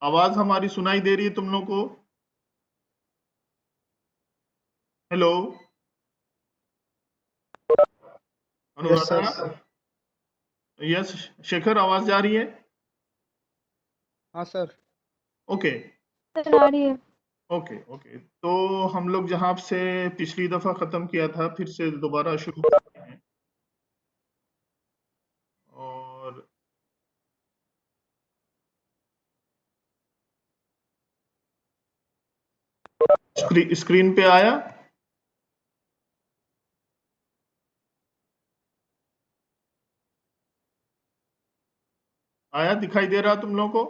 आवाज हमारी सुनाई दे रही है तुम लोग को? Hello yes sir. Anuradha? Yes Shekhar, आवाज जा रही है? हाँ सर। ओके सर आ रही है। ओके ओके, तो हम लोग जहां से पिछली दफा खत्म किया था फिर से दोबारा शुरू करते हैं। और स्क्रीन पे आया? आया, दिखाई दे रहा तुम लोग को?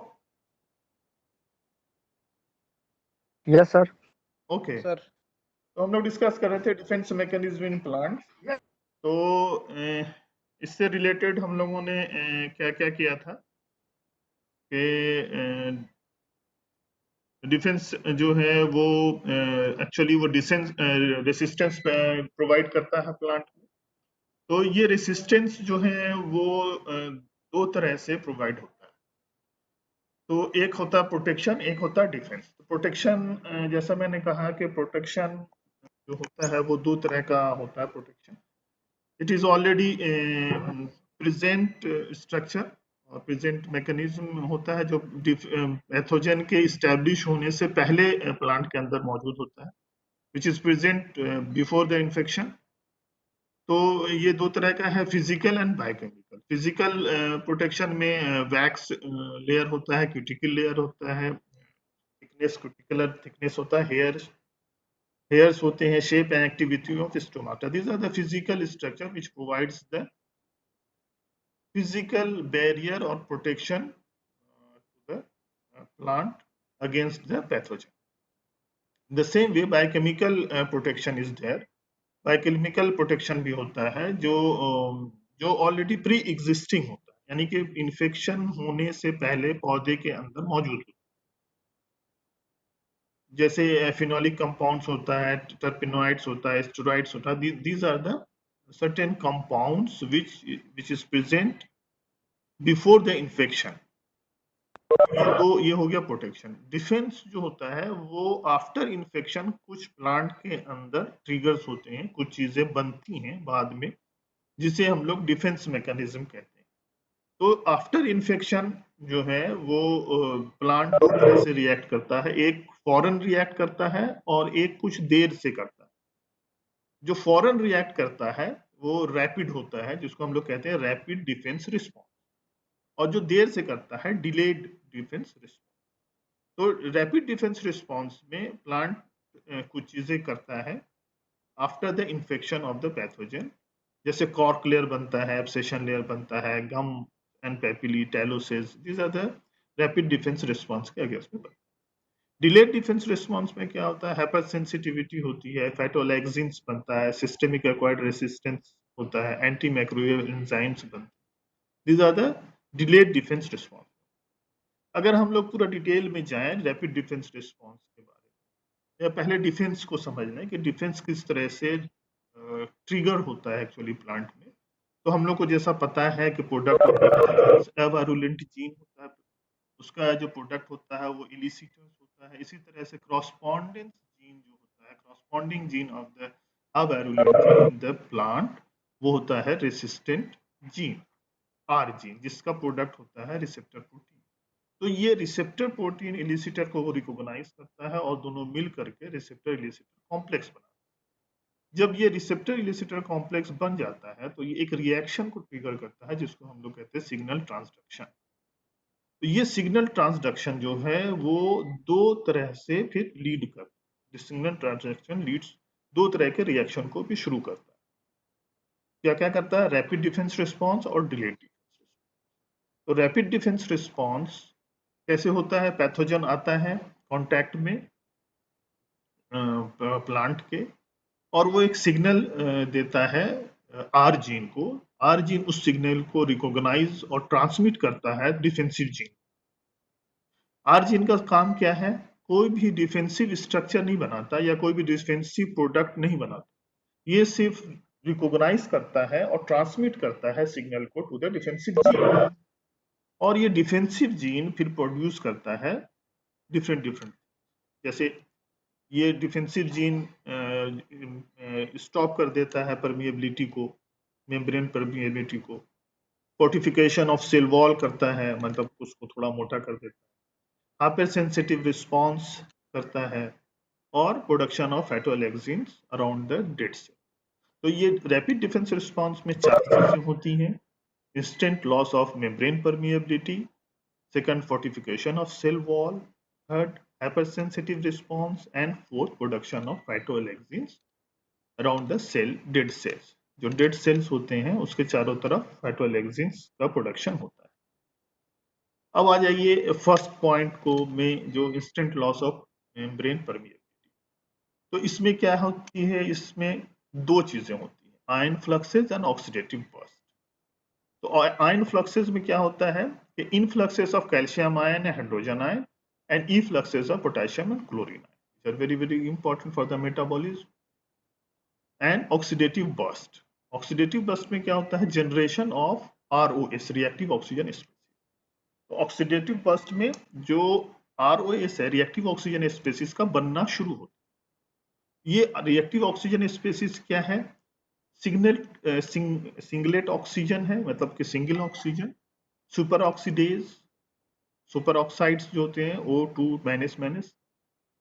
Yes sir. ओके, सर तो हम लोग डिस्कस कर रहे थे डिफेंस मैकेनिज्म इन प्लांट। तो इससे रिलेटेड हम लोगों ने क्या क्या किया था कि डिफेंस जो है वो एक्चुअली वो डिफेंस रेसिस्टेंस प्रोवाइड करता है प्लांट में। तो ये रेसिस्टेंस जो है वो दो तरह से प्रोवाइड होता है। तो एक होता है प्रोटेक्शन, एक होता है डिफेंस। तो प्रोटेक्शन जैसा मैंने कहा कि प्रोटेक्शन जो होता है वो दो तरह का होता है protection. It is already present structure और प्रेजेंट मैकेनिज्म होता है जो पैथोजन के इस्टेब्लिश होने से पहले प्लांट के अंदर मौजूद होता है, which is present before the infection. तो ये दो तरह का है, physical and biochemical. Physical protection में वैक्स लेयर होता है, क्यूटिकल लेयर होता है, थिकनेस क्यूटिकुलर थिकनेस होता है, हेयर्स होते हैं, shape and activity of stomata. These are the physical structure which provides the physical barrier or protection to the plant against the pathogen. The same way biochemical protection is there. Biochemical protection भी होता है जो already pre existing होता है, यानी कि infection होने से पहले पौधे के अंदर मौजूद होता है। जैसे फिनोलिक कंपाउंड्स होता है, टर्पेनोइड्स होता है, स्टेरॉइड्स होता है। These are the certain compounds which is present before the infection। तो ये हो गया प्रोटेक्शन। डिफेंस जो होता है वो आफ्टर इन्फेक्शन कुछ प्लांट के अंदर ट्रिगर्स होते हैं, कुछ चीजें बनती हैं बाद में, जिसे हम लोग डिफेंस मैकेनिज्म कहते हैं। तो आफ्टर इन्फेक्शन जो है वो प्लांट दो तरह से रिएक्ट करता है, एक फौरन रिएक्ट करता है और एक कुछ देर से करता है। जो फौरन रिएक्ट करता है वो रैपिड होता है, जिसको हम लोग कहते हैं रैपिड डिफेंस रिस्पॉन्स, और जो देर से करता है डिलेड डिफेंस रिस्पॉन्स। तो रैपिड डिफेंस रिस्पॉन्स में प्लांट कुछ चीजें करता है after the infection of the pathogen, जैसे कॉर्क लेयर बनता है, एब्सेशन लेयर बनता है, gum and papillae, tylosis. These are the rapid defence response के अगेंस्ट में बनता है। डिलेड डिफेंस रिस्पॉन्स में क्या होता है, हाइपर सेंसिटिविटी होती है, फाइटोलैक्सिन्स बनता है, सिस्टेमिक एक्वायर्ड रेसिस्टेंस होता है, एंटी माइक्रोबियल एंजाइम्स बनते हैं। These are the delayed defence response. अगर हम लोग पूरा डिटेल में जाएं रैपिड डिफेंस रिस्पॉन्स के बारे में, या पहले डिफेंस को समझना है कि डिफेंस किस तरह से ट्रिगर होता है एक्चुअली प्लांट में। तो हम लोग को जैसा पता है कि प्रोडक्ट एवारुलेंट जीन होता है, उसका जो प्रोडक्ट होता है वो इलिसिटर्स होता है। इसी तरह से क्रॉसपॉन्डेंस जीन जो होता है, corresponding gene of the avirulent gene in the plant, वो होता है रेसिस्टेंट जीन, आर जीन, जिसका प्रोडक्ट होता है रिसेप्टर प्रोटीन। तो ये रिसेप्टर प्रोटीन इलिसिटर को रिकॉग्नाइज करता है और दोनों मिल करके रिसेप्टर इलिसिटर कॉम्प्लेक्स बनाता है। जब ये रिसेप्टर इलिसिटर कॉम्प्लेक्स बन जाता है तो ये एक रिएक्शन को ट्रिगर करता है, जिसको हम लोग कहते हैं सिग्नल ट्रांसडक्शन। तो ये सिग्नल ट्रांसडक्शन जो है वो दो तरह से फिर लीड करता है। सिग्नल ट्रांसडक्शन लीड्स दो तरह के रिएक्शन को भी शुरू करता है। क्या क्या करता है, रैपिड डिफेंस रिस्पॉन्स और डिलेड डिफेंस रिस्पॉन्स। तो रैपिड डिफेंस रिस्पॉन्स कैसे होता है, पैथोजन आता है कांटेक्ट में प्लांट के, और वो एक सिग्नल देता है आर जीन को। आर जीन उस सिग्नल को रिकॉग्नाइज और ट्रांसमिट करता है डिफेंसिव जीन। आर जीन का काम क्या है, कोई भी डिफेंसिव स्ट्रक्चर नहीं बनाता या कोई भी डिफेंसिव प्रोडक्ट नहीं बनाता, ये सिर्फ रिकॉग्नाइज करता है और ट्रांसमिट करता है सिग्नल को टू द डिफेंसिव जीन। और ये डिफेंसिव जीन फिर प्रोड्यूस करता है डिफरेंट डिफरेंट, जैसे ये डिफेंसिव जीन स्टॉप कर देता है परमिएबिलिटी को, मेम्ब्रेन परमिएबिलिटी को, फोर्टिफिकेशन ऑफ सेल वॉल करता है, मतलब उसको थोड़ा मोटा कर देता है, हाइपर सेंसिटिव रिस्पॉन्स करता है, और production of phytoalexins around the dead cell. तो ये रैपिड डिफेंस रिस्पॉन्स में 4 चीजें होती हैं: instant loss of membrane permeability, second fortification of cell wall, third hypersensitive response, and fourth production of phytoalexins around the cell dead cells। जो dead cells होते हैं उसके चारों तरफ फाइटोलैक्सिन्स का प्रोडक्शन होता है। अब आ जाइए फर्स्ट पॉइंट को में, जो instant loss of membrane permeability. तो इसमें क्या होती है, इसमें 2 चीजें होती हैं, ion fluxes and oxidative burst. तो आयन फ्लक्सेस में क्या होता है कि influxes of calcium ion and hydrogen ion and effluxes of potassium and chlorine ion, very very important for the metabolism. And oxidative burst, oxidative burst में क्या होता है, generation of ROS, reactive oxygen species. तो oxidative burst में जो ROS है, reactive oxygen species का बनना शुरू होता है। ये रिएक्टिव ऑक्सीजन स्पीसीज क्या है, सिंगलेट ऑक्सीजन है, मतलब कि single oxygen, super oxidase, super oxides जो होते हैं O2 minus minus,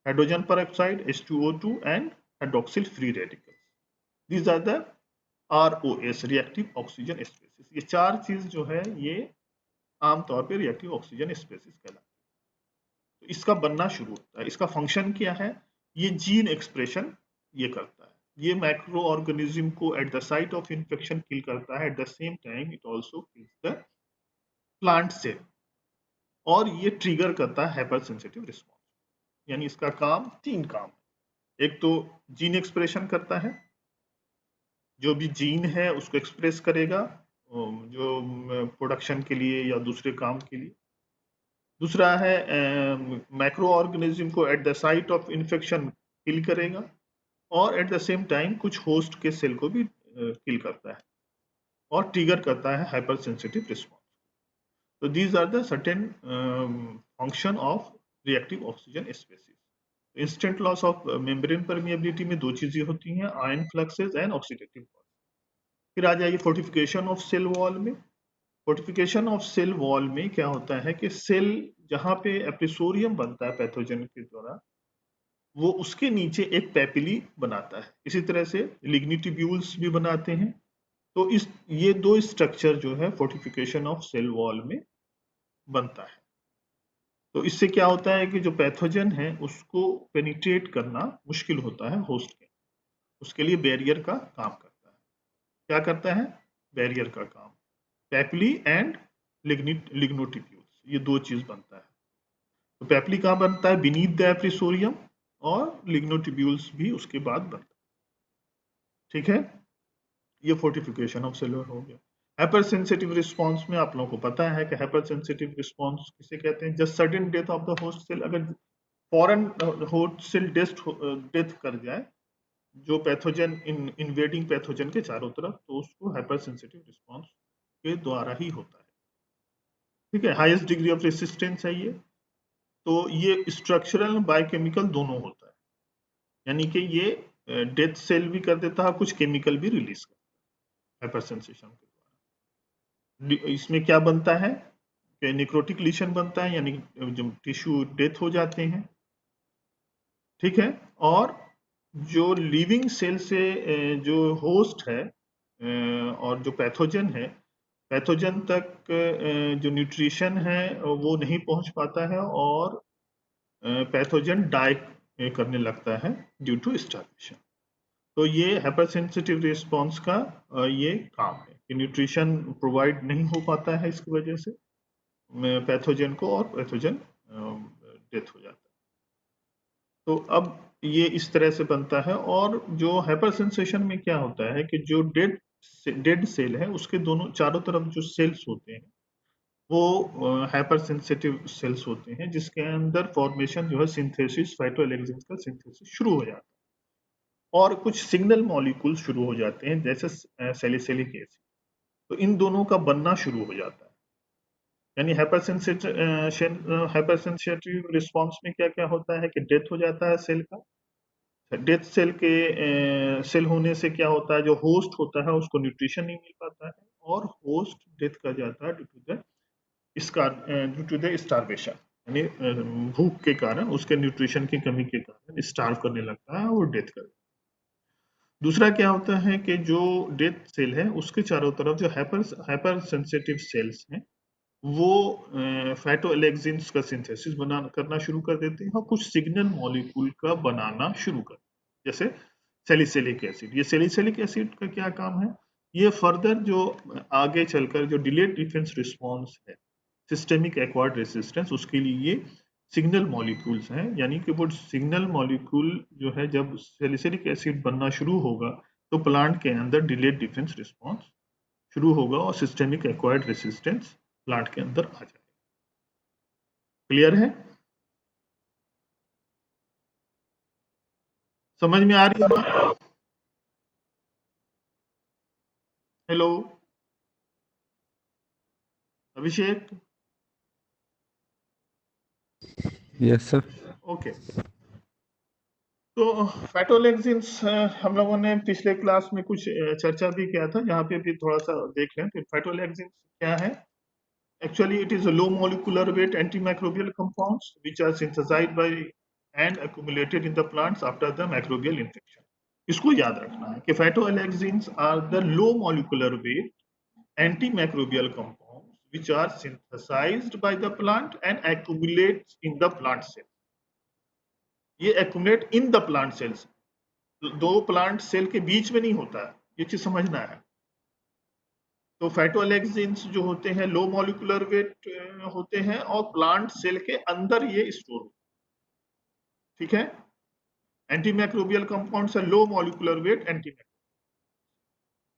hydrogen peroxide H2O2 and hydroxyl free radicals. These are the ROS, reactive oxygen species. ये 4 चीज जो है ये आमतौर पे रिएक्टिव ऑक्सीजन स्पीसीज कहलाती है। तो इसका बनना शुरू होता है। इसका फंक्शन क्या है, ये जीन एक्सप्रेशन ये करता है। ये माइक्रो ऑर्गेनिज्म को at the site of infection kill करता है, at the same time it also kills the plant cell, और ये ट्रिगर करता है हाइपर सेंसिटिव रिस्पॉन्स। यानी इसका काम 3 काम है। एक तो जीन एक्सप्रेशन करता है, जो भी जीन है उसको एक्सप्रेस करेगा जो प्रोडक्शन के लिए या दूसरे काम के लिए। दूसरा है माइक्रो ऑर्गेनिज्म को at the site of infection kill करेगा, और एट द सेम टाइम कुछ होस्ट के सेल को भी किल करता है और ट्रिगर करता है हाइपर सेंसिटिव रिस्पॉन्स। तो these are the certain function of reactive oxygen species. Instant loss of membrane permeability में 2 चीजें होती हैं, ion fluxes and oxidative burst. फिर आ जाइए फोर्टिफिकेशन ऑफ सेल वॉल में। फोर्टिफिकेशन ऑफ सेल वॉल में क्या होता है कि सेल जहां पे एपिसोरियम बनता है पैथोजन के द्वारा, वो उसके नीचे एक पैपिली बनाता है। इसी तरह से लिग्निट्यूब्यूल्स भी बनाते हैं। तो इस ये 2 स्ट्रक्चर जो है फोर्टिफिकेशन ऑफ सेल वॉल में बनता है। तो इससे क्या होता है कि जो पैथोजन है उसको पेनिट्रेट करना मुश्किल होता है होस्ट के, उसके लिए बैरियर का काम करता है। क्या करता है, बैरियर का काम। पैपिली एंड लिग्नोट्यूब्यूल्स, ये 2 चीज बनता है। तो पैपिली कहाँ बनता है, बीनीथ द एपिसोरियम, और लिग्नोट्यूब्यूल्स भी उसके बाद बनता है। ठीक है, ये फोर्टिफिकेशन ऑफ सेलुलर हो गया। हाइपर सेंसिटिव रिस्पॉन्स में आप लोगों को पता है कि हाइपर सेंसिटिव रिस्पॉन्स किसे कहते हैं, just sudden death of the host cell. अगर फॉरेन होस्ट सेल डेथ कर जाए जो पैथोजन इन्वेडिंग पैथोजन के चारों तरफ, तो उसको हाइपर सेंसिटिव रिस्पॉन्स के द्वारा ही होता है। ठीक है, हाईएस्ट डिग्री ऑफ रेसिस्टेंस है ये। तो ये स्ट्रक्चरल बायोकेमिकल दोनों होता है, यानी कि ये डेथ सेल भी कर देता है, कुछ केमिकल भी रिलीज करता है हाइपर सेंसेशन के द्वारा। इसमें क्या बनता है कि निक्रोटिक लीशन बनता है, यानी जो टिश्यू डेथ हो जाते हैं। ठीक है, और जो लिविंग सेल से जो होस्ट है और जो पैथोजन है, पैथोजन तक जो न्यूट्रिशन है वो नहीं पहुंच पाता है, और पैथोजन डाई करने लगता है ड्यू टू स्टार्वेशन। तो ये हाइपर सेंसिटिव रिस्पॉन्स का ये काम है कि न्यूट्रिशन प्रोवाइड नहीं हो पाता है, इसकी वजह से पैथोजन को, और पैथोजन डेथ हो जाता है। तो अब ये इस तरह से बनता है। और जो हाइपर सेंसेशन में क्या होता है कि जो डेड सेल है उसके दोनों चारों तरफ जो सेल्स होते हैं वो हाइपर सेंसिटिव सेल्स होते हैं, जिसके अंदर फॉर्मेशन जो है सिंथेसिस, फाइटोलैक्सिन्स का सिंथेसिस शुरू हो जाता है, और कुछ सिग्नल मॉलिक्यूल शुरू हो जाते हैं जैसे सैलिसिलिक एसिड। तो इन दोनों का बनना शुरू हो जाता है। यानी हाइपरसेंसिटिव रिस्पॉन्स में क्या क्या होता है कि डेथ हो जाता है सेल का। डेथ सेल होने से क्या होता है, जो होस्ट होता है उसको न्यूट्रिशन नहीं मिल पाता है और होस्ट डेथ कर जाता है ड्यू टू द स्टारवेशन, यानी भूख के कारण, उसके न्यूट्रिशन की कमी के कारण स्टार्व करने लगता है और डेथ कर। दूसरा क्या होता है कि जो डेथ सेल है उसके चारों तरफ जो हाइपर सेंसिटिव सेल्स हैं वो फाइटोएलेक्सिन्स का सिंथेसिस करना शुरू कर देते हैं और कुछ सिग्नल मॉलिक्यूल का बनाना शुरू कर, जैसे सैलिसिलिक एसिड। ये सैलिसिलिक एसिड का क्या काम है, ये फर्दर जो आगे चलकर जो डिलेड डिफेंस रिस्पॉन्स है, सिस्टेमिक एक्वायर्ड रेसिस्टेंस, उसके लिए ये सिग्नल मॉलिक्यूल्स हैं। यानी कि वो सिग्नल मॉलिक्यूल जो है जब सैलिसिलिक एसिड बनना शुरू होगा तो प्लांट के अंदर डिलेड डिफेंस रिस्पॉन्स शुरू होगा और सिस्टेमिक एक्वायर्ड रेसिस्टेंस प्लांट के अंदर आ जाएगा। क्लियर है? समझ में आ रही है बात? Hello Abhishek. Yes sir. Okay, तो फैटोलेक्सिन्स हम लोगों ने पिछले क्लास में कुछ चर्चा भी किया था, यहाँ पे भी थोड़ा सा देख लें। तो फैटोलेक्सिन्स क्या है? Actually, it is a low molecular weight antimicrobial compounds which are synthesized by and accumulated in the plants after the microbial infection. इसको याद रखना है कि phytoalexins are the low molecular weight antimicrobial compounds which are synthesized by the plant and accumulate in the plant cell. ये accumulate in the plant cells, दो plant cell के बीच में नहीं होता है, ये चीज समझना है। तो फाइटोअलेक्सिन्स जो होते हैं लो मॉलिक्यूलर वेट होते हैं और प्लांट सेल के अंदर ये स्टोर होते हैं, ठीक है। एंटीमाइक्रोबियल कंपाउंड्स है लो मॉलिक्यूलर वेट एंटीमाइक्रोबियल,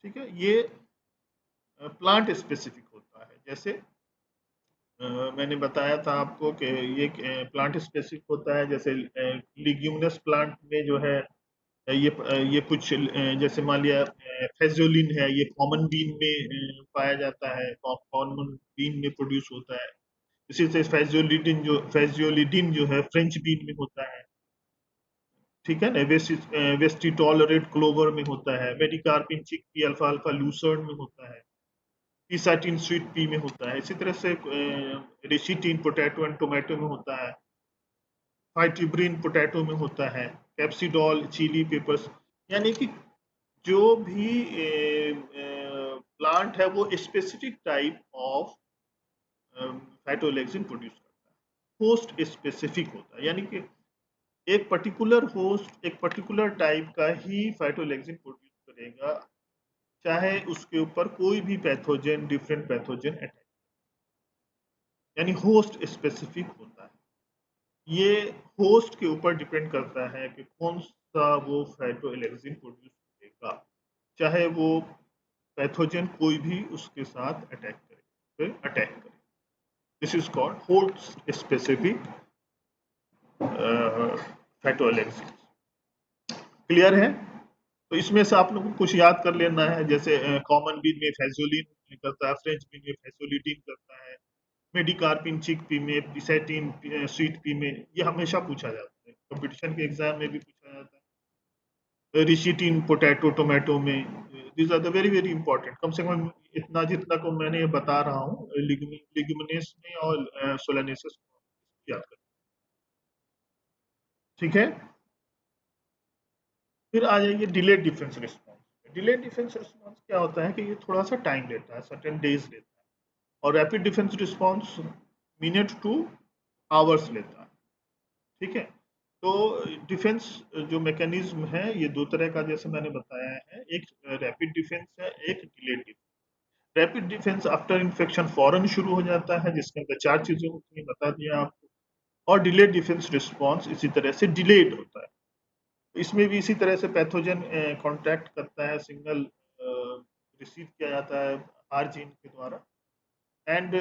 ठीक है। ये प्लांट स्पेसिफिक होता है, जैसे मैंने बताया था आपको कि ये प्लांट स्पेसिफिक होता है। जैसे लिग्यूमिनस प्लांट में जो है ये कुछ जैसे मान लिया फेजोलिन है, ये कॉमन बीन में पाया जाता है, कॉमन बीन में प्रोड्यूस होता है। इसी से फेजियोलिडिन जो है फ्रेंच बीन में होता है, ठीक है ना। वेस्टिटॉल रेड क्लोवर में होता है, मेडिकार्पिन चिकपी अल्फा अल्फा लूसर्न में होता है, पिसाटिन स्वीट पी में होता है। इसी तरह से रेसिटिन पोटैटो एंड टोमेटो में होता है, फाइटिब्रिन पोटैटो में होता है, कैप्सिडॉल चिली पेपर्स। यानी कि जो भी प्लांट है वो स्पेसिफिक टाइप ऑफ फाइटोलेक्सिन प्रोड्यूस करता है, होस्ट स्पेसिफिक होता है। यानी कि एक पर्टिकुलर होस्ट एक पर्टिकुलर टाइप का ही फाइटोलेक्सिन प्रोड्यूस करेगा, चाहे उसके ऊपर कोई भी पैथोजन डिफरेंट पैथोजन अटैक, यानी होस्ट स्पेसिफिक होता है। ये होस्ट के ऊपर डिपेंड करता है कि कौन सा वो फाइटोलेक्सिन प्रोड्यूस करेगा, चाहे वो पैथोजन कोई भी उसके साथ अटैक करे। This is called host specific phytoalexin. Clear है? तो इसमें से आप लोगों को कुछ याद कर लेना है, जैसे कॉमन बीन में फेजोलिन करता है, फ्रेंच बीन में फेजोलिडिन करता है, मेडिकार्पिन चिकपी में, पिसेटिन स्वीट पी में। ये हमेशा पूछा जाता है, कंपटीशन के एग्जाम में भी पूछा जाता है। रिशिटिन पोटैटो टोमेटो में, these are the very very important. कम से कम इतना जितना को मैंने ये बता रहा हूँ, लिग्यूमिनेस में और सोलानेसिस याद कर, ठीक है। फिर आ जाइए delayed defence response. Delayed defence response क्या होता है कि ये थोड़ा सा टाइम लेता है, सर्टेन डेज लेता है, और rapid defence response minute two hours लेता है, ठीक है। तो डिफेंस जो मैकेनिज्म है ये दो तरह का, जैसे मैंने बताया है, एक रैपिड डिफेंस है, एक delayed defence. Rapid defence after infection फौरन शुरू हो जाता है, जिसके अंदर चार चीजें होती हैं, बता दिया आपको। और डिलेड डिफेंस रिस्पॉन्स इसी तरह से डिलेड होता है। इसमें भी इसी तरह से पैथोजन कांटेक्ट करता है, सिग्नल रिसीव किया जाता है आर जीन के द्वारा, एंड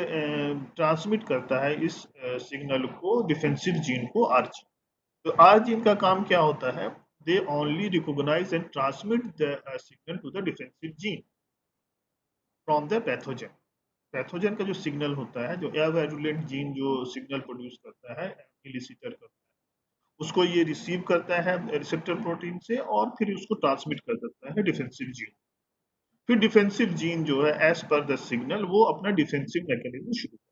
ट्रांसमिट करता है इस सिग्नल को डिफेंसिव जीन को आर जीन। तो आर जीन का काम क्या होता है, they only recognise and transmit the signal to the defensive gene from the pathogen. Pathogen का जो सिग्नल होता है, जो एवायरुलेंट जीन जो सिग्नल प्रोड्यूस करता है, इलिसिटर करता है, उसको ये रिसीव करता है रिसेप्टर प्रोटीन से और फिर उसको ट्रांसमिट कर देता है डिफेंसिव जीन। फिर डिफेंसिव जीन जो है एज पर द सिग्नल वो अपना डिफेंसिव मैकेनिज्म शुरू करता है।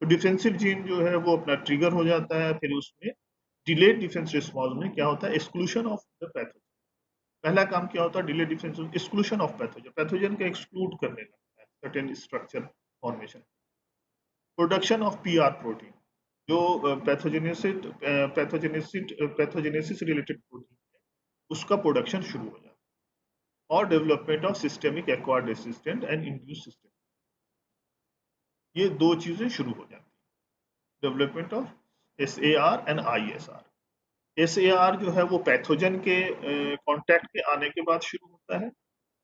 तो डिफेंसिव जीन जो है वो अपना ट्रिगर हो जाता है, फिर उसमें डिलेड डिफेंस रिस्पॉन्स में क्या होता है, एक्सक्लूशन ऑफ द पैथोजन। पहला काम क्या होता है delayed defence, exclusion of pathogen, pathogen का एक्सक्लूड करने लगता है certain structure formation. Production of PR protein, जो पैथोजेनेसिस रिलेटेड प्रोटीन है, उसका प्रोडक्शन शुरू हो जाता है। और development of systemic acquired resistant and induce system, ये दो चीजें शुरू हो जाती है। Development of SAR and ISR। SAR जो है वो पैथोजन के कांटेक्ट के आने के बाद शुरू होता है,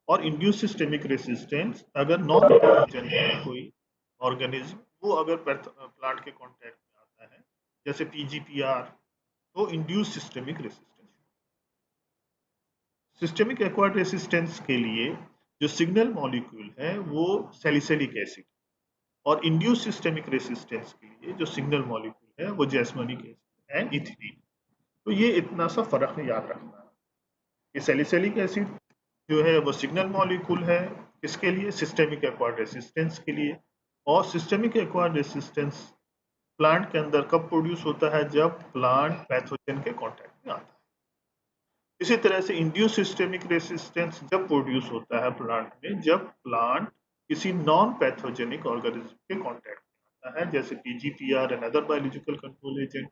और इंड्यूस सिस्टेमिक रेसिस्टेंस अगर नॉन पैथोजन है कोई ऑर्गेनिज्म, वो अगर प्लांट के कांटेक्ट में आता है, जैसे PGPR, तो induce systemic resistance. Systemic acquired resistance के लिए जो सिग्नल मॉलिक्यूल है वो सैलिसिलिक एसिड, और इंड्यूस सिस्टेमिक रेसिस्टेंस के लिए जो सिग्नल मॉलिक्यूल है वो जैस्मोनिक एसिड एंड इथिलीन। तो ये इतना सा फर्क याद रखना है कि सैलिसिलिक एसिड जो है वो सिग्नल मॉलिक्यूल है इसके लिए, सिस्टेमिक एक्वायर्ड रेसिस्टेंस के लिए। और सिस्टेमिक एक्वायर्ड रेसिस्टेंस प्लांट के अंदर कब प्रोड्यूस होता है, जब प्लांट पैथोजन के कांटेक्ट में आता है। इसी तरह से इंड्यूस सिस्टेमिक रेसिस्टेंस जब प्रोड्यूस होता है प्लांट में, जब प्लांट किसी नॉन पैथोजेनिक ऑर्गेनिज्म के कांटेक्ट में आता है, जैसे PGPR and other biological control agent.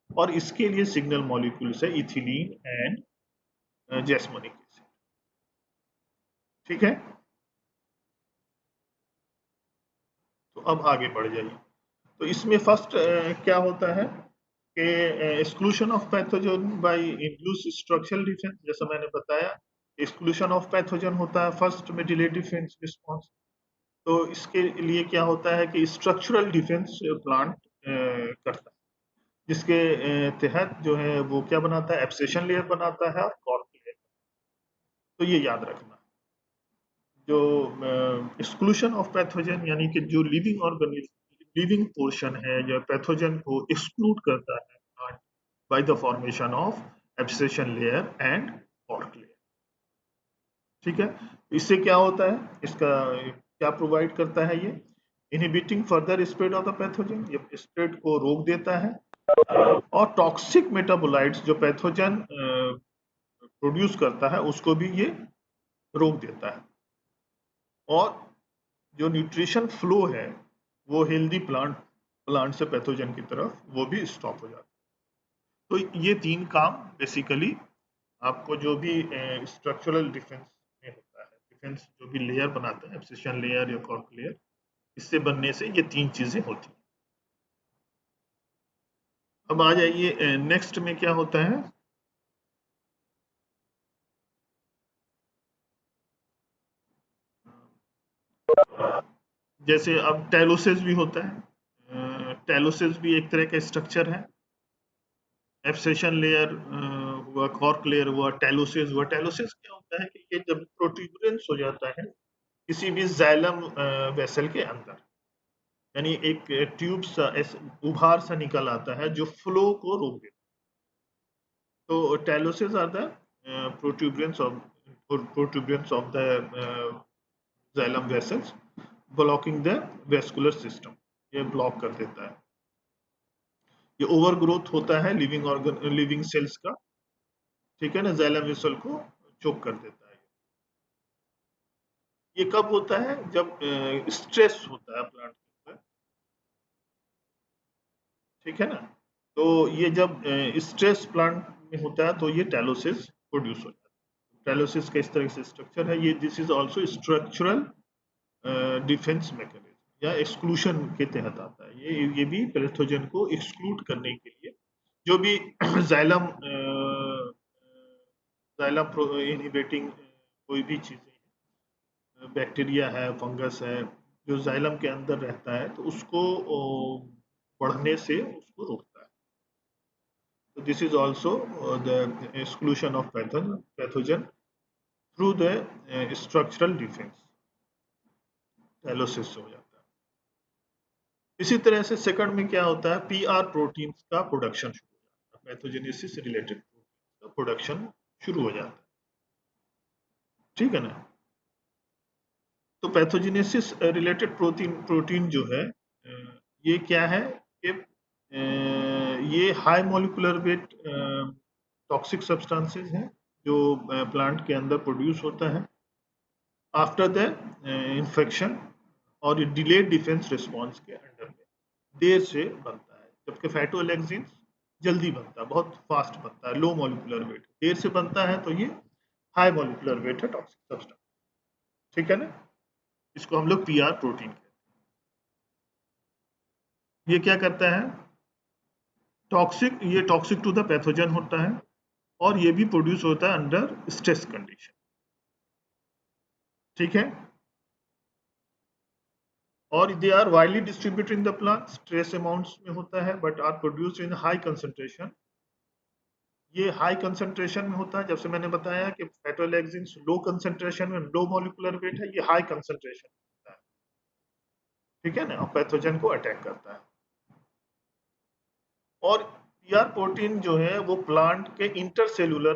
और इसके लिए सिग्नल मॉलिक्यूल्स है इथिलीन एंड जैस्मोनिक एसिड। ठीक है, तो अब आगे बढ़ जाइए। तो इसमें फर्स्ट क्या होता है कि exclusion of pathogen by induce structural defence, जैसा मैंने बताया, एक्सक्लूशन ऑफ पैथोजन होता है फर्स्ट में डिलेड डिफेंस रिस्पॉन्स। तो इसके लिए क्या होता है कि स्ट्रक्चरल डिफेंस प्लांट करता है, जिसके तहत जो है वो क्या बनाता है, एब्सेशन लेयर बनाता है और कॉर्क लेयर। तो ये याद रखना, जो एक्सक्लूशन ऑफ पैथोजन यानी कि जो लिविंग ऑर्गेनिज्म, लिविंग पोर्शन है जो पैथोजन को एक्सक्लूड करता है by the formation of abscission layer and cork layer. ठीक है, इससे क्या होता है, इसका क्या प्रोवाइड करता है, ये inhibiting further spread of the pathogen, ये स्प्रेड को रोक देता है। और टॉक्सिक मेटाबोलाइट्स जो पैथोजन प्रोड्यूस करता है उसको भी ये रोक देता है। और जो न्यूट्रिशन फ्लो है वो हेल्दी प्लांट से पैथोजन की तरफ वो भी स्टॉप हो जाता है। तो ये तीन काम बेसिकली आपको जो भी स्ट्रक्चरल डिफेंस में होता है, डिफेंस जो भी लेयर बनाते हैं, एब्सेशन लेयर या कॉर्क लेयर, इससे बनने से ये तीन चीजें होती हैं। अब आ जाइए नेक्स्ट में क्या होता है। जैसे अब टेलोसिस भी होता है, टेलोसिस भी एक तरह का स्ट्रक्चर है। एब्सेशन लेयर हुआ, कॉर्क लेयर हुआ, टेलोसिस हुआ। टेलोसिस क्या होता है कि ये जब प्रोट्यूबरेंस हो जाता है किसी भी जाइलम वेसल के अंदर, यानी एक ट्यूब सा उभार सा निकल आता है जो फ्लो को रोक देता है। तो tylosis are the protuberance of the xylem vessels blocking the vascular system, ये ब्लॉक कर देता है। ये ओवर ग्रोथ होता है लिविंग सेल्स का, ठीक है ना, जाइलम वेसल को चोक कर देता है। ये कब होता है, जब स्ट्रेस होता है प्लांट के ऊपर, ठीक है ना। तो ये जब स्ट्रेस प्लांट में होता है तो ये टेलोसिस प्रोड्यूस हो जाता है। टेलोसिस का इस तरह से स्ट्रक्चर है, ये this is also structural defence mechanism या एक्सक्लूशन के तहत आता है। ये भी पैथोजन को एक्सक्लूड करने के लिए जो भी जाइलम जाइलम इनहिबिटिंग कोई भी चीजें, बैक्टीरिया है, फंगस है, जो जाइलम के अंदर रहता है तो उसको बढ़ने से उसको रोकता है। तो this is also the exclusion of pathogen through the structural defence, tylosis हो जाता है। इसी तरह से सेकंड में क्या होता है, पीआर प्रोटीन्स का प्रोडक्शन शुरू हो जाता है, पैथोजेनेसिस रिलेटेड प्रोटीन का प्रोडक्शन शुरू हो जाता है, ठीक है ना। तो पैथोजेनेसिस रिलेटेड प्रोटीन जो है ये क्या है कि ये high molecular weight toxic substances हैं जो प्लांट के अंदर प्रोड्यूस होता है आफ्टर द इन्फेक्शन और डिलेड डिफेंस रिस्पॉन्स के अंडर में देर से बनता है, जबकि फैटोलैक्सिन जल्दी बनता है, बहुत फास्ट बनता है, लो मॉलिक्यूलर वेट, देर से बनता है तो ये हाई मॉलिक्यूलर वेट है टॉक्सिक सब्सटेंस, ठीक है ना। इसको हम लोग पीआर प्रोटीन कहते हैं। ये क्या करता है, ये टॉक्सिक टू द पैथोजन होता है और ये भी प्रोड्यूस होता है अंडर स्ट्रेस कंडीशन, ठीक है। और they are widely distributed in the plant, trace amounts में होता है but are produced in high concentration. ये हाई कंसंट्रेशन में होता है, जब से मैंने बताया कि फैटोलैक्सिन लो कंसंट्रेशन में, लो मॉलिक्यूलर वेट है, ये हाई कंसंट्रेशन होता है, ठीक है ना, और पैथोजन को अटैक करता है। और पीआर प्रोटीन जो है वो प्लांट के इंटरसेलुलर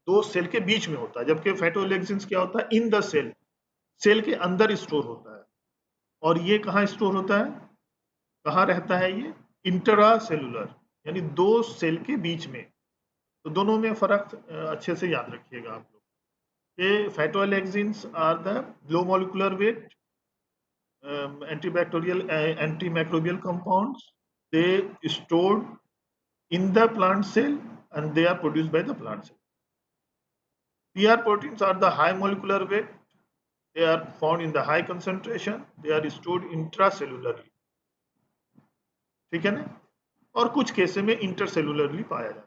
दो सेल के बीच में होता है, जबकि फैटोलैक्सिन क्या होता है, इन द सेल, सेल के अंदर स्टोर होता है। और ये कहाँ स्टोर होता है, कहाँ रहता है ये, इंट्रा सेलुलर, यानी दो सेल के बीच में। तो दोनों में फर्क अच्छे से याद रखिएगा आप लोग। ये phytoalexins are the low molecular weight antibacterial antimicrobial compounds, they stored in the plant cell and they are produced by the plant cell. PR proteins are the high molecular weight, they are found in the high concentration, they are stored intracellularly, ठीक है ना। और कुछ cases में इंटरसेलुलरली पाया जाता है,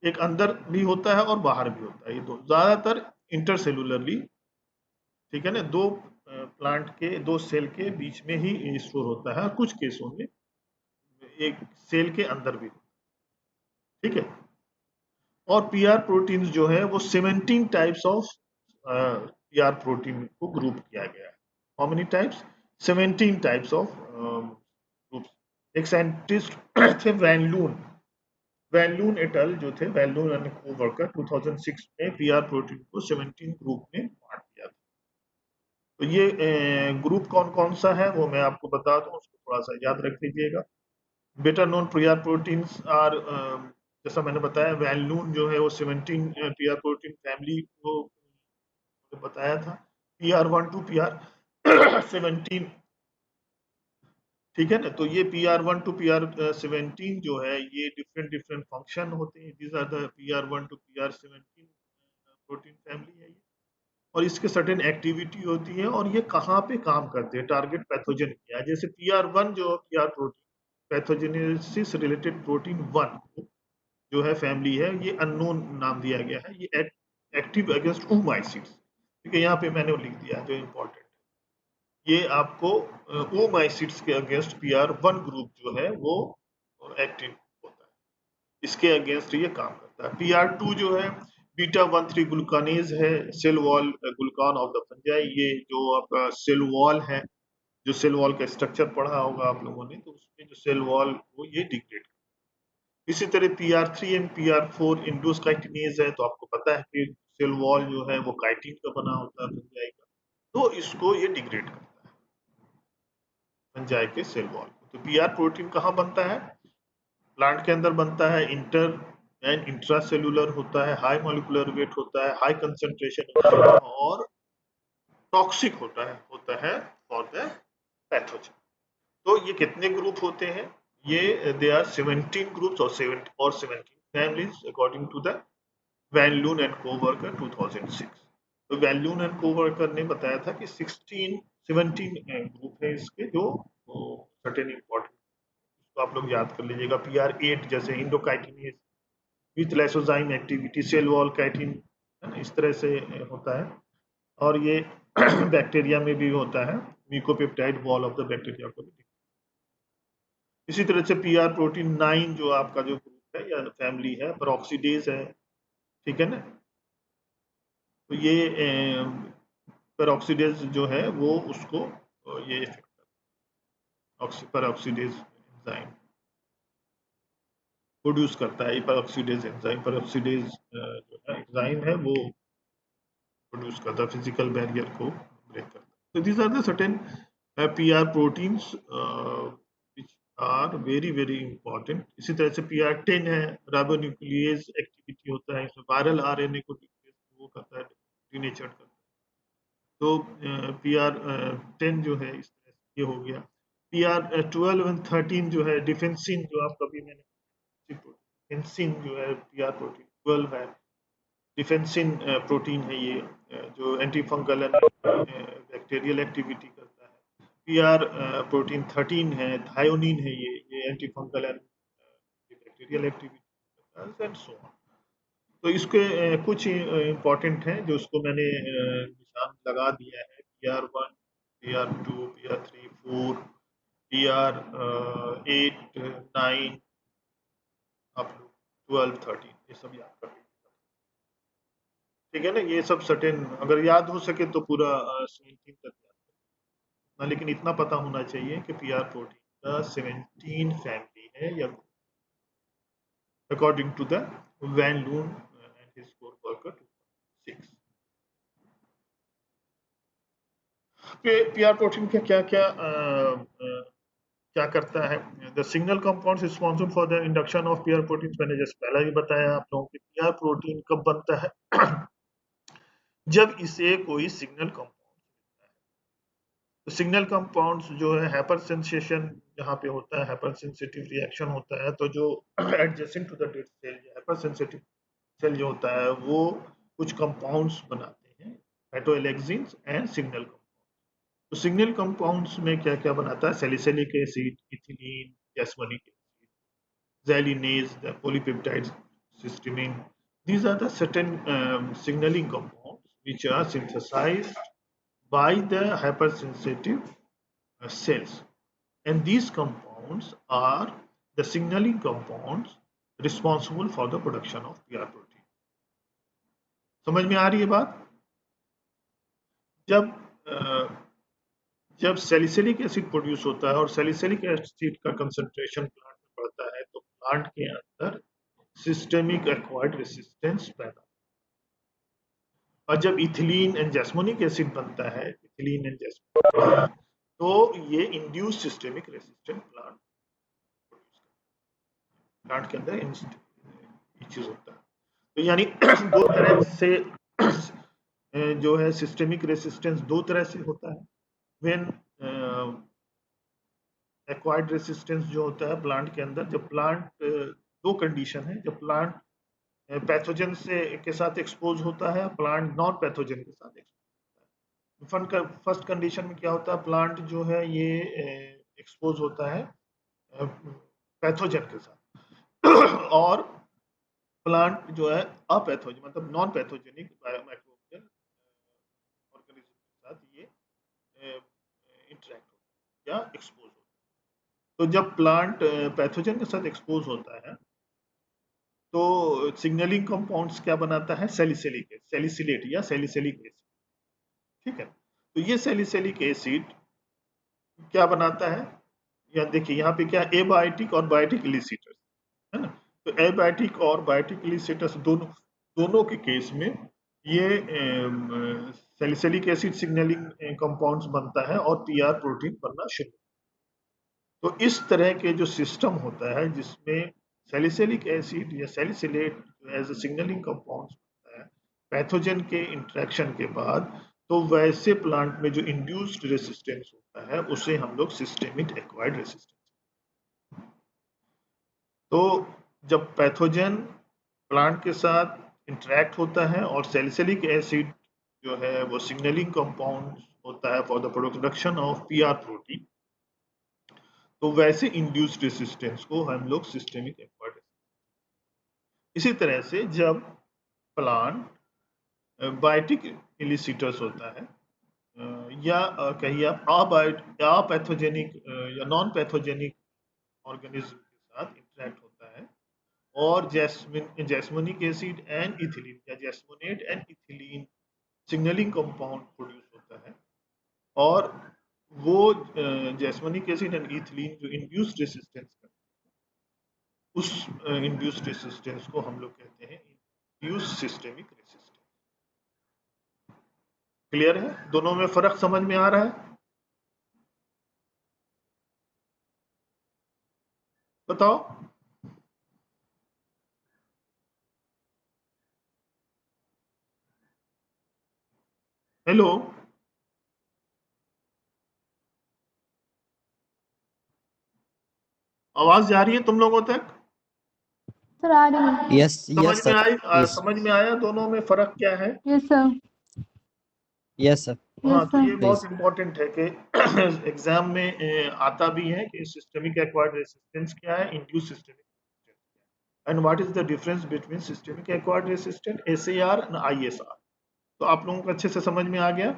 एक अंदर भी होता है और बाहर भी होता है, ये दो ज्यादातर इंटरसेलुलरली, ठीक है ना, दो प्लांट के दो सेल के बीच में ही स्टोर होता है, कुछ केसों में एक सेल के अंदर भी, ठीक है। और पीआर प्रोटीन जो है वो 17 टाइप्स ऑफ पीआर प्रोटीन को ग्रुप किया गया है। How many types, 17 types of groups. एक साइंटिस्ट थे वैन लून एटल जो थे, वैन लून एंड कोवर्कर 2006 में पीआर प्रोटीन को 17 ग्रुप में बांट दिया था। तो ये ग्रुप कौन कौन सा है वो मैं आपको बता दूं, उसको थोड़ा सा याद रख लीजिएगा। Better known PR proteins are, जैसा मैंने बताया वैनलून जो है वो 17 पीआर प्रोटीन फैमिली को बताया था, PR1 to PR17, ठीक है ना। तो ये PR1 to PR17 जो है ये डिफरेंट डिफरेंट फंक्शन होते हैं, these are the PR1 to PR17 protein family है ये। और इसके सर्टेन एक्टिविटी होती है और ये कहाँ पे काम करते हैं, टारगेट पैथोजन क्या है। जैसे PR1 जो PR protein pathogenesis related protein 1 जो है फैमिली है, ये अननोन नाम दिया गया है, ये एक्टिव अगेंस्ट ओमाइसिट्स, ठीक है, यहाँ पे मैंने लिख दिया जो इम्पोर्टेंट, ये आपको ओमाइसिट्स के अगेंस्ट PR1 ग्रुप जो है वो एक्टिव होता है, इसके अगेंस्ट ये काम करता है। PR2 जो है बीटा 1,3 ग्लूकानेज है, cell wall glucan of the fungi, ये जो आपका सेल वॉल है, जो सेल वॉल का स्ट्रक्चर पढ़ा होगा आप लोगों ने, तो उसमें जो सेल वॉल वो ये डिग्रेड। इसी तरह PR3 एंड PR4 इंडोस काइटिनेज है, तो आपको पता है कि सेल वॉल जो है वो काइटिन का बना होता है फंजाई का, तो इसको ये डिग्रेड करता है फंजाई के सेल वॉल को। तो PR प्रोटीन कहाँ बनता है, प्लांट के अंदर बनता है, इंटर एंड इंट्रासेलुलर होता है, हाई मॉलिक्यूलर वेट होता है, हाई कंसंट्रेशन होता है और टॉक्सिक होता है फॉर द पैथोजन। तो ये कितने ग्रुप होते हैं, ये दे आर 17 ग्रुप्स और 17 families according to the Van Loon and coworker 2006। तो वैन लून एंड कोवर्कर ने बताया था कि 17 ग्रुप है इसके जो सर्टेन इंपॉर्टेंट, तो आप लोग याद कर लीजिएगा। PR8 जैसे endochitinase with lysozyme activity, cell wall chitin, है ना, इस तरह से होता है। और ये बैक्टीरिया में भी होता है, mucopeptide wall of the bacteria को भी। इसी तरह से PR प्रोटीन 9 जो आपका जो ग्रुप है या फैमिली है, पेरोक्सीडेज है, ठीक है ना। तो ये पेरोक्सीडेज जो है वो उसको ये इफेक्ट, peroxidase एंजाइम प्रोड्यूस करता है। peroxidase एंजाइम जो है एंजाइम है वो प्रोड्यूस करता है, फिजिकल बैरियर को ब्रेक करता है। तो these are the certain PR proteins which are very very important। इसी तरह से PR10 है, राइबोन्यूक्लियेज एक्टिविटी होता है, इसमें वायरल आरएनए को वो करता है, डीनेचर्ड करता है। तो PR10 जो है इस तरह से ये हो गया। PR12 और 13 जो है डिफेंसिन, जो आप कभी मैंने डिफेंसिन जो है PR प्रोटीन 12 है, डिफेंसिन प्रोटीन है ये, जो एंटी फंगल बैक्टीरियल एक्टिविटी करता है। PR प्रोटीन 13 है, थायोनिन है, ये anti fungal and bacterial activity करता है एंड सो ऑन। तो इसके कुछ इम्पोर्टेंट हैं जो उसको मैंने निशान लगा दिया है। PR1, PR2, PR3, 4, PR8, 9 up to 12, 13, ये सब याद कर लीजिए। ठीक है ना, ये सब सर्टेन अगर याद हो सके तो पूरा 17 तक याद करना, लेकिन इतना पता होना चाहिए कि PR प्रोटीन का 17 फैमिली है या according to the Van Loon and his coworker 6। PR protein का क्या क्या क्या करता है? The signal compounds responsible for the induction of PR protein, मैंने जैसे पहले भी बताया आप लोगों को, PR प्रोटीन कब बनता है? जब इसे कोई सिग्नल कंपाउंड, तो सिग्नल कंपाउंड्स जो है हाइपर सेंसेशन जहाँ पे होता है, हाइपर सेंसिटिव रिएक्शन होता है, तो जो adjacent to the dead cell hypersensitive cell जो होता है वो कुछ कंपाउंड्स बनाते हैं, फाइटोएलेक्सिन्स एंड सिग्नल। तो सिग्नल कंपाउंड्स में क्या क्या बनाता है? Salicylic acid, ethylene, jasmonic acid, xylenase, the polypeptide cysteamine. These are the certain signaling compounds which are synthesized by the hypersensitive cells, and these compounds are the signaling compounds responsible for the production of PR protein. समझ में आ रही है बात? जब जब salicylic acid produce होता है और सैलिसिलिक एसिड का कंसंट्रेशन प्लांट में बढ़ता है, तो प्लांट के अंदर सिस्टेमिक एक्वायर्ड रेसिस्टेंस पैदा, और जब इथिलीन एंड जैस्मोनिक एसिड बनता है, इथिलीन एंड जैस्मोनिक, तो ये इंड्यूस सिस्टेमिक रेसिस्टेंट प्लांट के अंदर चीज होता है। तो यानी दो तरह से जो है सिस्टेमिक रेसिस्टेंस दो तरह से होता है। व्हेन एक्वायर्ड रेसिस्टेंस जो होता है प्लांट के अंदर, जब प्लांट दो कंडीशन है, जब प्लांट पैथोजन से के साथ एक्सपोज होता है, प्लांट नॉन पैथोजन के साथ एक्सपोज होता है। फर्स्ट कंडीशन में क्या होता है? प्लांट जो है ये एक्सपोज होता है पैथोजन के साथ, और प्लांट जो है अपैथोजन मतलब नॉन पैथोजेनिक माइक्रोबियल ऑर्गेनिज्म के साथ ये इंटरेक्ट होता है या एक्सपोज होता है। तो जब प्लांट पैथोजन के साथ एक्सपोज होता है तो सिग्नलिंग कंपाउंड्स क्या बनाता है? सैलिसिलेट या सैलिसिलिक एसिड। ठीक है, तो ये सैलिसिलिक एसिड क्या बनाता है? या देखिए यहाँ पे क्या, एबायोटिक और बायोटिक इलिसिटर्स है ना। तो एबायोटिक और बायोटिक इलिसिटर्स दोनों के केस में ये सैलिसिलिक एसिड सिग्नलिंग कंपाउंड्स बनता है और PR प्रोटीन बनना शुरू। तो इस तरह के जो सिस्टम होता है जिसमें सैलिसिलिक एसिड या salicylate as a signalling compounds बनता है पैथोजन के इंटरेक्शन के बाद, तो वैसे प्लांट में जो इंड्यूस्ड रेसिस्टेंस होता है उसे हम लोग सिस्टेमिक एक्वायर्ड रेसिस्टेंस। तो जब पैथोजन प्लांट के साथ इंटरेक्ट होता है और सैलिसिलिक एसिड जो है वो सिग्नलिंग कंपाउंड होता है for the production of PR protein, तो वैसे इंड्यूस्ड रेसिस्टेंस को हम लोग सिस्टेमिक एक्वायर्ड। इसी तरह से जब प्लांट बायोटिक इलिसिटर्स होता है या कहिए आप अपैथोजेनिक या नॉन पैथोजेनिक ऑर्गेनिज्म के साथ इंटरेक्ट होता है, और जैस्मोनिक एसिड एंड इथिलीन या jasmonate and ethylene signaling compound produce होता है, और वो जैस्मनिक एसिड एंड इथिलीन जो इंड्यूस्ड रेसिस्टेंस करते हैं, उस इंड्यूस्ड रेसिस्टेंस को हम लोग कहते हैं इंड्यूस्ड सिस्टेमिक रेसिस्टेंस। क्लियर है? दोनों में फर्क समझ में आ रहा है? बताओ। हेलो, आवाज जा रही है तुम लोगों तक? सर आ रही है। यस समझ यस में सर आई? प्लीज। समझ में आया दोनों में फर्क क्या है? Yes sir. यस सर हाँ, यस तो ये सर। बहुत प्लीज। इंपॉर्टेंट है कि एग्जाम में आता भी है कि सिस्टमिक एक्वायर्ड रेसिस्टेंस क्या है, induce systemic and what is the difference between systemic acquired resistance SAR and ISR. तो आप लोगों को अच्छे से समझ में आ गया?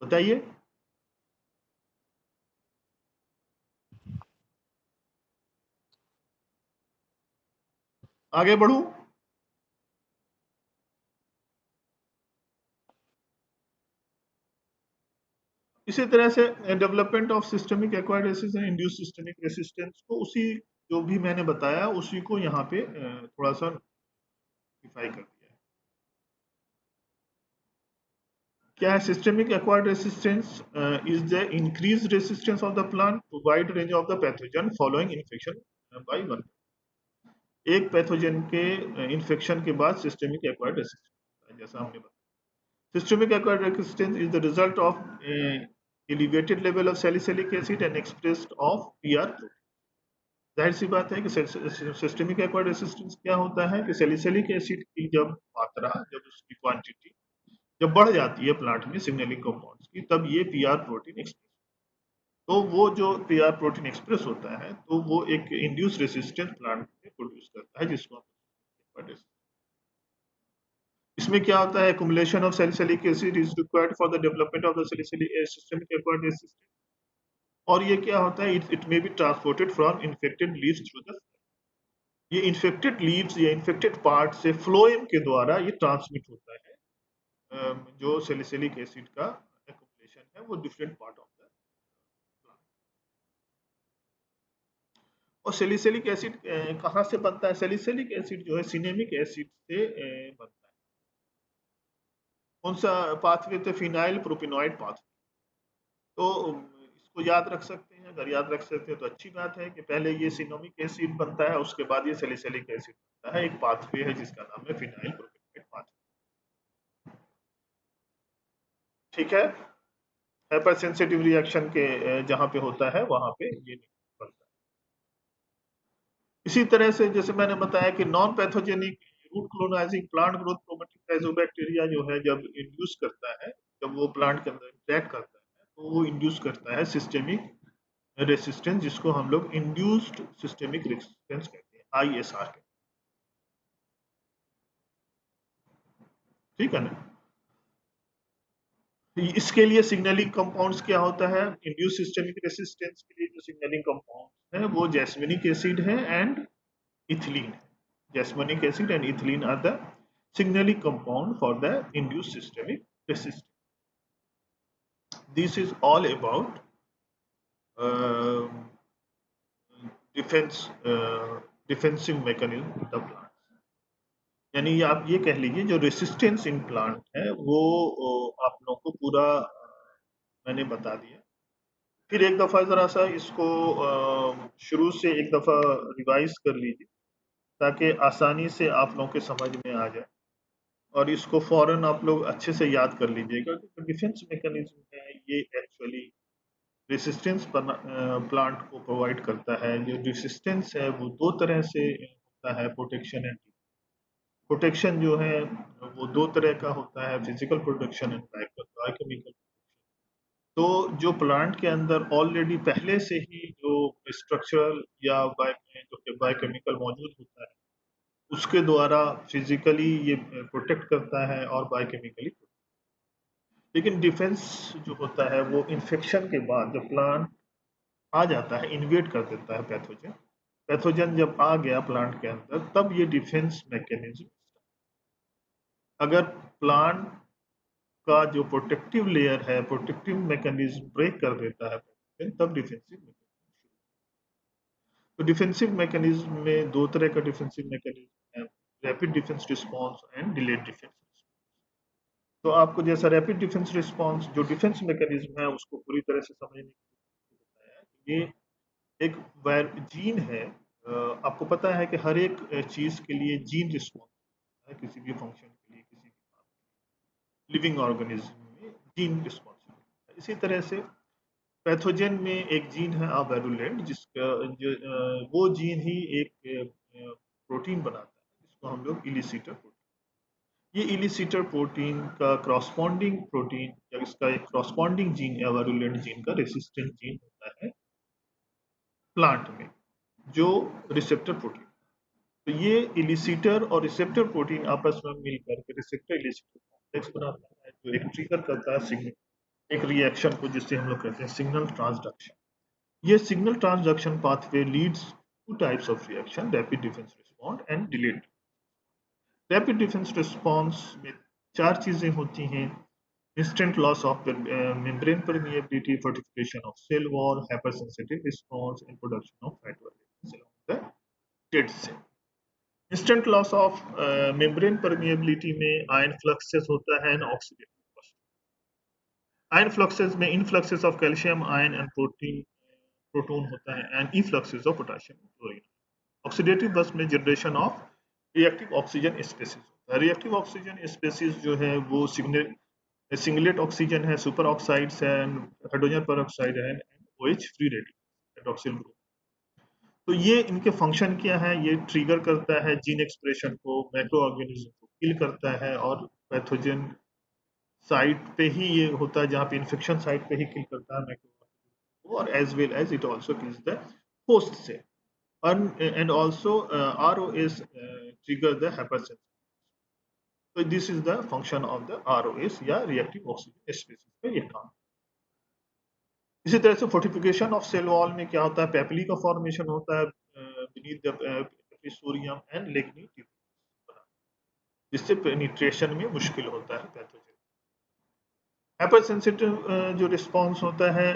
बताइए। आगे बढ़ू? इसी तरह से development of systemic acquired resistance induce systemic resistance को उसी जो भी मैंने बताया उसी को यहाँ पे थोड़ा सा डिफाई कर दिया है। क्या है systemic acquired resistance? Is the increase resistance of the plant to wide range of the pathogen following infection by one. एक पैथोजन के इन्फेक्शन के बाद सिस्टमिक एक्वायर्ड रेसिस्टेंस, जैसा हमने बताया। Systemic acquired resistance is the result of elevated level of salicylic acid and expressed of PR protein। जाहिर सी बात है कि सिस्टमिक एक्वायर्ड रेसिस्टेंस क्या होता है कि सैलिसिलिक एसिड की जब मात्रा, जब उसकी क्वांटिटी जब बढ़ जाती है प्लांट में सिग्नलिंग कंपाउंड्स की, तब ये पीआर प्रोटीन एक्सप्रेस, तो वो जो पीआर प्रोटीन एक्सप्रेस होता है तो वो एक इंड्यूस रेसिस्टेंस प्लांट में प्रोड्यूस करता है, जिसको हम इसमें क्या होता है, accumulation of salicylic acid is required for the development of the salicylic systemic acquired resistance. और ये क्या होता है, it may be transported from infected leaves through the, ये इन्फेक्टेड लीव्स या इन्फेक्टेड पार्ट से फ्लोएम के द्वारा ये ट्रांसमिट होता है। जो सैलिसिलिक एसिड का एक्युमुलेशन है वो different part of the plant. और सैलिसिलिक एसिड कहाँ से बनता है? सैलिसिलिक एसिड जो है सिनेमिक एसिड से बनता है। कौन सा पाथवे? तो फिनाइल प्रोपिनॉइड पाथवे। तो इसको याद रख सकते हैं, अगर याद रख सकते हैं तो अच्छी बात है कि पहले ये सिनोमिक एसिड बनता है, उसके बाद ये सैलिसिलिक एसिड बनता है। एक पाथवे है जिसका नाम है फिनाइल प्रोपिनॉइड पाथवे। ठीक है? हाइपर सेंसिटिव रिएक्शन के जहां पे होता है वहां पे ये नहीं बनता। इसी तरह से जैसे मैंने बताया कि non pathogenic root colonizing plant growth promoting rhizobacteria जो है जब इंड्यूस करता है, जब वो प्लांट के अंदर इंटरेक्ट करता है तो वो इंड्यूस करता है सिस्टेमिक रेसिस्टेंस, जिसको हम लोग इंड्यूस्ड सिस्टेमिक रेसिस्टेंस कहते हैं, आईएसआर। ठीक है ना? इसके लिए सिग्नलिंग कंपाउंड्स क्या होता है? इंड्यूस सिस्टमिक रेसिस्टेंस के लिए जो सिग्नलिंग कंपाउंड है वो जैस्मिनिक एसिड है एंड इथिलीन है। Jasmonic acid and ethylene are the signaling compound for the induced systemic resistance. This is all about defensive mechanism of the plant. यानी आप ये कह लीजिए जो रेसिस्टेंस इन प्लांट है वो आप लोगों को पूरा मैंने बता दिया। फिर एक दफा जरा सा इसको शुरू से एक दफा रिवाइज कर लीजिए ताकि आसानी से आप लोगों के समझ में आ जाए, और इसको फौरन आप लोग अच्छे से याद कर लीजिएगा कि डिफेंस मैकेनिज्म है ये एक्चुअली रेसिस्टेंस प्लांट को प्रोवाइड करता है। जो रेसिस्टेंस है वो दो तरह से होता है, प्रोटेक्शन एंड प्रोटेक्शन जो है वो दो तरह का होता है, फिजिकल प्रोटेक्शन एंड बायोकेमिकल। तो जो प्लांट के अंदर ऑलरेडी पहले से ही जो स्ट्रक्चरल या जो बायोकेमिकल मौजूद होता है उसके द्वारा फिजिकली ये प्रोटेक्ट करता है और बायोकेमिकली। लेकिन डिफेंस जो होता है वो इन्फेक्शन के बाद जब प्लांट आ जाता है, इन्वेड कर देता है पैथोजन, पैथोजन जब आ गया प्लांट के अंदर तब ये डिफेंस मैकेनिज्म। अगर प्लांट का जो प्रोटेक्टिव लेयर है, प्रोटेक्टिव मैकेनिज्म ब्रेक कर देता है तब डिफेंसिव मैकेनिज्म। तो डिफेंसिव मैकेनिज्म में दो तरह का डिफेंसिव मैकेनिज्म है, rapid defence response and delayed defence. तो आपको जैसा रैपिड डिफेंस रिस्पांस जो डिफेंस मैकेनिज्म है उसको पूरी तरह से समझने की बताया। ये एक जीन है, आपको पता है कि हर एक चीज के लिए जीन रिस्पॉन्स है, किसी भी फंक्शन के लिए, किसी भी लिविंग ऑर्गेनिज्म में जीन रिस्पॉन्सिबल है। इसी तरह से पैथोजन में एक जीन है अवेरुलेंट, जिसका वो जीन ही एक प्रोटीन बनाता है जिसको हम लोग इलिसिटर प्रोटीन। ये इलिसिटर प्रोटीन का क्रॉसपॉन्डिंग प्रोटीन या इसका एक क्रॉसपॉन्डिंग जीन एवारुलेंट जीन का रेसिस्टेंट जीन होता है प्लांट में, जो रिसेप्टर प्रोटीन। तो ये इलिसिटर और रिसेप्टर प्रोटीन आपस में मिलकर के रिसेप्टर इलिसिटर कॉम्प्लेक्स बनाता है, जो एक ट्रिगर करता है सिग्नल, एक रिएक्शन को, जिससे हम लोग कहते हैं सिग्नल ट्रांसडक्शन। ये signal transduction pathway leads two types of reaction, rapid defence response and delayed. Rapid defence response में चार चीजें होती हैं: instant loss of membrane permeability, fortification of cell wall, hypersensitive response, and production of phytoalexins along the dead cell. Instant loss of membrane permeability में ion fluxes होता है and oxidative loss. Ion fluxes में influxes of calcium ion and proton होता है and effluxes of potassium chloride. Oxidative bus में generation of reactive oxygen species होता है. Reactive oxygen species जो है वो सिंगलेट ऑक्सीजन है, सुपर ऑक्साइड्स है, हाइड्रोजन पेरोक्साइड है, OH free radical hydroxyl group. तो ये इनके फंक्शन क्या है? ये ट्रिगर करता है जीन एक्सप्रेशन को, मैक्रो ऑर्गेनिज्म को किल करता है, और पैथोजन साइट पे ही ये होता है जहाँ पे इन्फेक्शन साइट पे ही किल करता है मैक्रो ऑर्गेनिज्म को, और as well as it also kills the host cell and also ROS trigger the hypersensitivity. So this is the function of the ROS या reactive oxygen species का ये काम। इसी तरह से फोर्टिफिकेशन ऑफ सेल वॉल में क्या होता है? पेपली का फॉर्मेशन होता है beneath the epithelium and lignin, जिससे पेनिट्रेशन में मुश्किल होता है पैथोजन। हाइपर सेंसिटिव जो रिस्पांस होता है,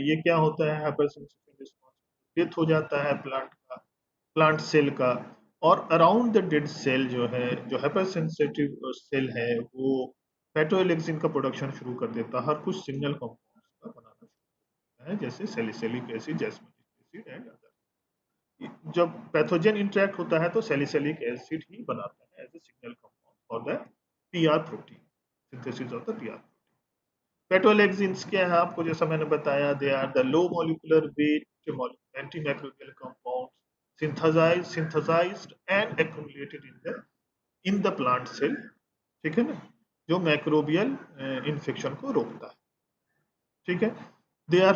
ये क्या होता है? हाइपर सेंसिटिव रिस्पांस, डेथ हो जाता है प्लांट सेल का, और अराउंड द डेड सेल जो है, जो हाइपर सेंसिटिव सेल है, वो फैटोएलेक्सिन का प्रोडक्शन शुरू कर देता है, हर कुछ सिग्नल कंपाउंड्स का बनाना शुरू करता है, जैसे salicylic acid, jasmonic acid and other. जब पैथोजन इंटरेक्ट होता है तो सैलिसिलिक एसिड ही बनाता है as a signal compound for the PR protein, synthesis of the PR. Phytoalexins क्या है? आपको जैसा मैंने बताया, they are the low molecular weight antimicrobial compound synthesized and accumulated in the plant cell, ठीक है ना, जो मैक्रोबियल इन्फेक्शन को रोकता है, ठीक है। दे आर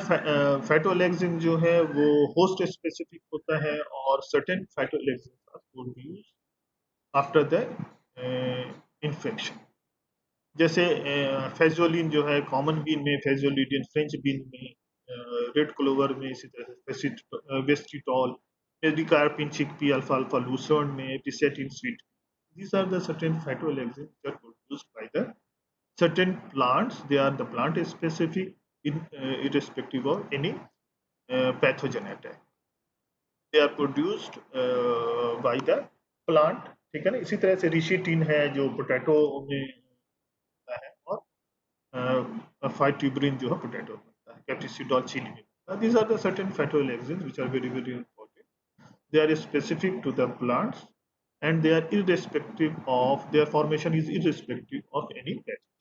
फैटोलेक्सिन जो है वो होस्ट स्पेसिफिक होता है, और certain phytoalexin are produced after the infection, जैसे फेजोलिन जो है कॉमन बीन में, फेजोलिडिन फ्रेंच बीन में, रेड क्लोवर में, इसी तरह से वेस्टिटॉल, मेडिकार्पिन चिकपी, अल्फाल्फा लूसर्न में, एपिसेटिन sweet. These are the certain phytoalexins which are produced by the certain plants. They are the plant specific, irrespective of any pathogen attack. They are produced by the plant, ठीक है ना। इसी तरह से रिशीटिन है जो potato में होता है, और फाइट्यूबरिन जो है पोटैटो में होता है, कैप्सिडॉल चिली में। These are the certain phytoalexins which are very very important. They are specific to the plants and they are irrespective of, their formation is irrespective of any pathogen.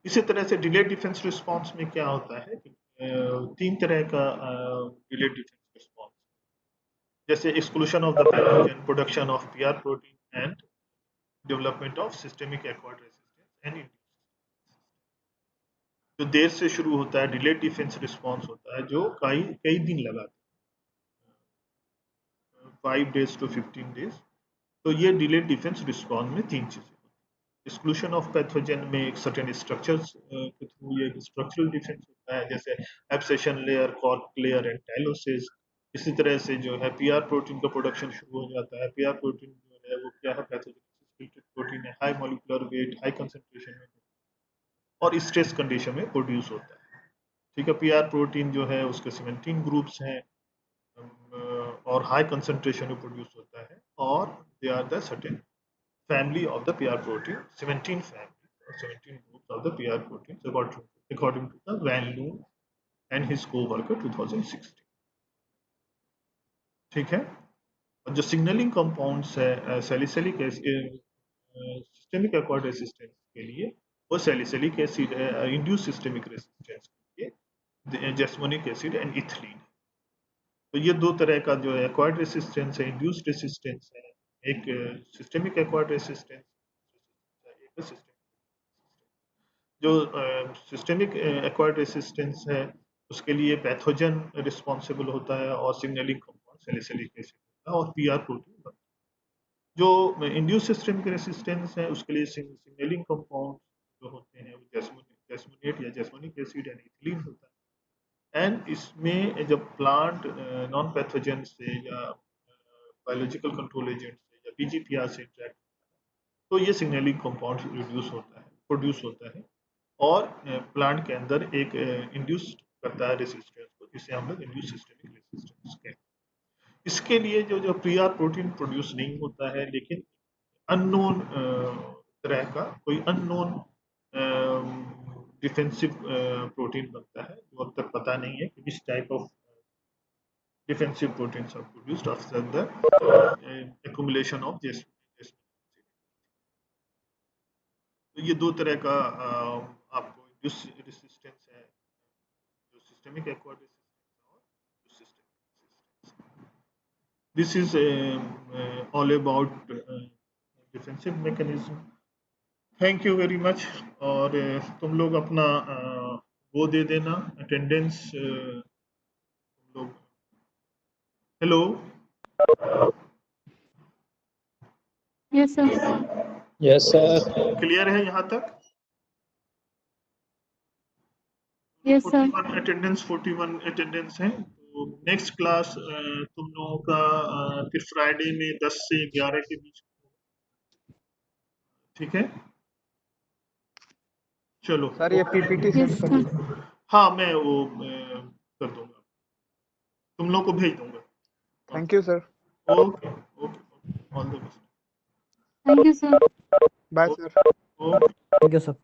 इसी तरह से डिलेड डिफेंस रिस्पांस में क्या होता है कि तीन तरह का डिलेड डिफेंस रिस्पांस, जैसे exclusion of the pathogen, production of PR protein and development of systemic acquired resistance and जो देर से शुरू होता है, डिलेड डिफेंस रिस्पांस होता है, जो कई दिन लगाता है, 5 days to 15 days। तो ये डिलेड डिफेंस रिस्पांस में तीन चीजें होती हैं। एक्सक्लूशन ऑफ पैथोजन में एक सर्टेन स्ट्रक्चर्स के थ्रू ये स्ट्रक्चरल डिफेंस होता है, जैसे abscission layer, cork layer and tylosis. इसी तरह से जो है पीआर प्रोटीन का प्रोडक्शन शुरू हो जाता है। पीआर प्रोटीन जो है वो क्या है? पैथोजन फिल्ट्रेट प्रोटीन है, high molecular weight, high concentration में और स्ट्रेस कंडीशन में प्रोड्यूस होता है। ठीक है, पीआर प्रोटीन जो है उसके 17 ग्रुप्स हैं और हाई कंसंट्रेशन में प्रोड्यूस होता है और they are the certain family of the PR protein, 17 family और 17 groups of the PR protein according to the Van Loon and his co-worker 2016। ठीक है, और जो सिग्नलिंग कंपाउंड्स है salicylic acid systemic acquired resistance के लिए वो सैलिसिलिक एसिड है, इंड्यूस सिस्टेमिक रेसिस्टेंस के लिए जैस्मोनिक एसिड एंड इथिलीन। तो ये दो तरह का जो एक्वायर्ड रेसिस्टेंस है, इंड्यूस्ड रेसिस्टेंस है, एक सिस्टेमिक एक्वायर्ड रेसिस्टेंस, एक सिस्टेमिक। जो सिस्टेमिक एक्वायर्ड रेसिस्टेंस है उसके लिए पैथोजन रिस्पॉन्सिबल होता है और सिग्नलिंग कंपाउंड सैलिसिलिक एसिड होता है और पीआर प्रोटीन बनता है। जो इंड्यूस सिस्टेमिक रेसिस्टेंस है उसके लिए सिग्नलिंग कंपाउंड जो होते हैं वो जैस्मोनेट या जैस्मोनिक एसिड एंड इथिलीन होता है। एंड इसमें जब प्लांट नॉन पैथोजन से या बायोलॉजिकल कंट्रोल एजेंट से या पीजीपीआर से इंटरेक्ट तो ये सिग्नलिंग कंपाउंड प्रोड्यूस होता है और प्लांट के अंदर एक इंड्यूस करता है रेसिस्टेंस को, जिसे हम लोग इंड्यूस सिस्टेमिक रेसिस्टेंस कहते हैं। इसके लिए जो पीआर प्रोटीन प्रोड्यूस नहीं होता है लेकिन अननोन तरह का कोई अननोन डिफेंसिव प्रोटीन बनता है जो अब तक पता नहीं है कि किस type of defensive proteins are produced after the accumulation of jasmine. तो ये दो तरह का आपको इंड्यूस रेसिस्टेंस है, जो सिस्टेमिक एक्वायर्ड रेसिस्टेंस और जो systemic resistance. This is all about defensive mechanism. Thank you very much. और तुम लोग अपना वो दे देना अटेंडेंस, तुम लोग। Hello, Yes, sir. Yes, sir. Clear है यहाँ तक? Yes, sir. 41 अटेंडेंस है। तो नेक्स्ट क्लास तुम लोगों का फिर फ्राइडे में 10 से 11 के बीच में होगा। ठीक है, चलो। सर ये पीपीटी सेंड Yes, कर sir. दीजिए। हाँ, मैं वो कर दूंगा, तुम लोग को भेज दूंगा। Thank you sir. Okay okay, all the best. Thank you, sir. Bye sir. Okay. Thank you, sir.